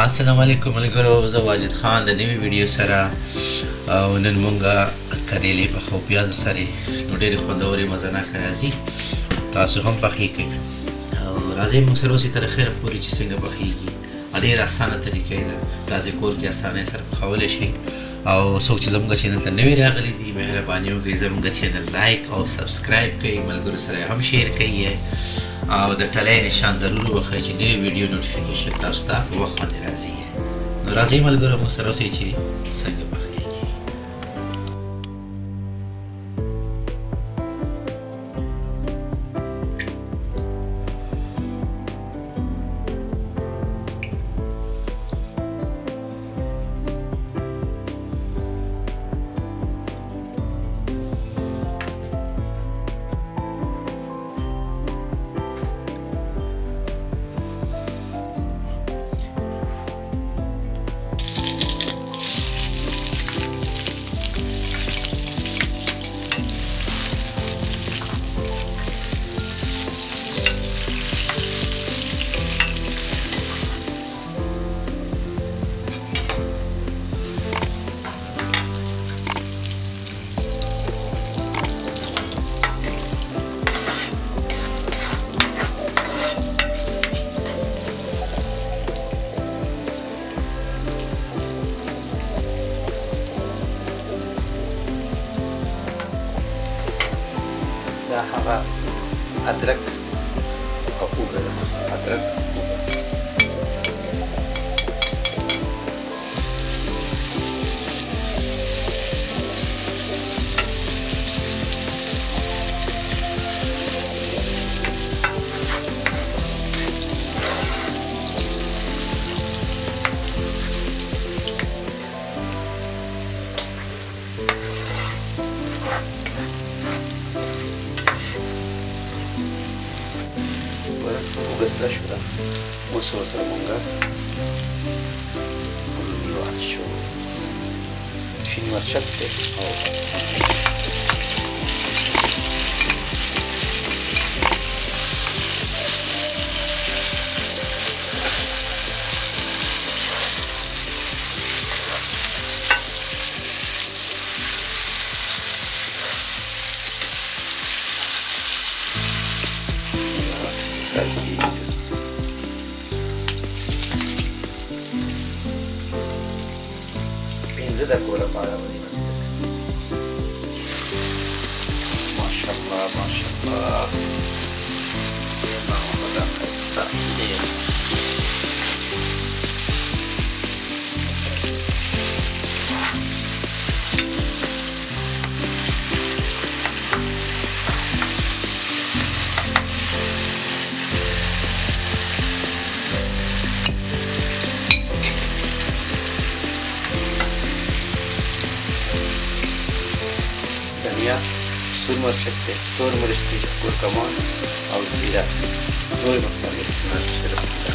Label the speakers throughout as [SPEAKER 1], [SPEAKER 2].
[SPEAKER 1] السلام علیکم ملګرو، زه واجد خان د نوې ویډیو سره او نن مونږه کریلې پخو پیازو سره نو ډېرې خوندورې مزهناکه راځي. تاسو هم پخې کړئ او راځئ موږ سره اوسئ تر اخره پورې چې څنګه پخېږي. ډېره اسانه طریقه ده، راځئ کور کې اسانۍ سره پخولی شئ. او څوک چې زموږ چینل ته نوي راغلي دي مهرباني وکړئ زموږ چینل لایک او سبسکرایب کړئ، ملګرو سره هم شیر کړئ او د ټلۍ نشان ضرور وښایئ چې نوې ویډیو نوټیفیکیشن تاسو ته په وخت باندې راځي. نو راځئ ملګرو موږ سره اوسئ چې څنګه پخېږي. دا هغه ادرک او اوږه ده، ادرک اوږه سره شوه. اوس ورسره مونږه واچ شو شین مرچک دی او پنځه دقیقو لپاره ونیول. ماشاءالله ماشاءالله دا ښایسته ډېر धनिया, सुर مرچک دی، تور مرچ دی، کورکمان او زیره نورې مصالې سره پوره.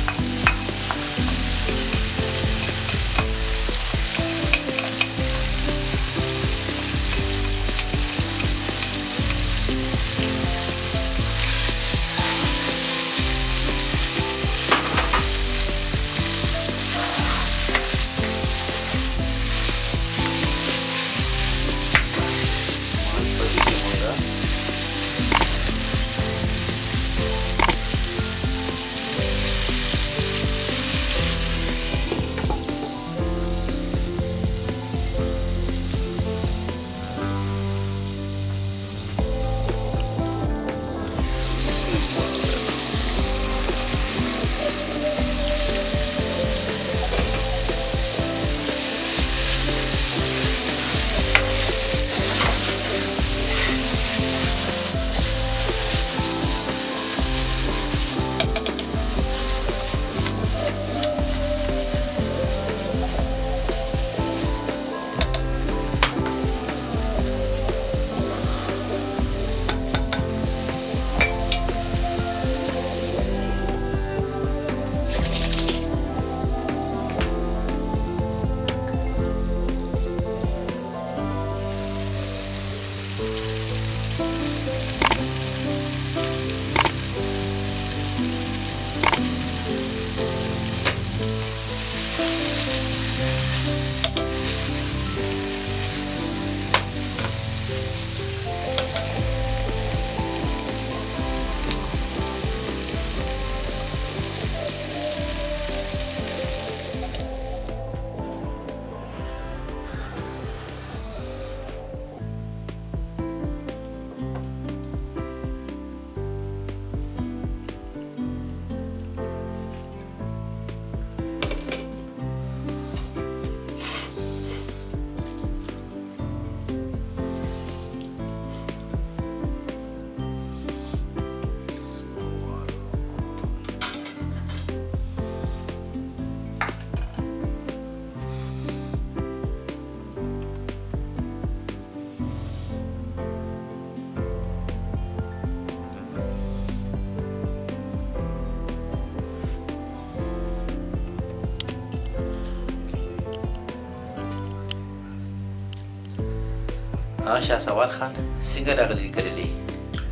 [SPEAKER 1] شاه سوار خان څنګه راغلی کړلی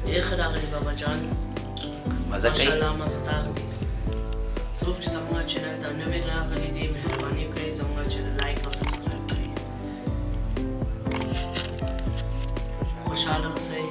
[SPEAKER 2] ډېر ښه راغلی بابا جان
[SPEAKER 1] مزه کوي
[SPEAKER 2] ماشاءالله مزهدار دي څوک چې زموږ چینل ته نوی راغلي دي مهرباني وکړئ زموږ چینل لایک او سبسکرایب کړئ خوشحاله اوسئ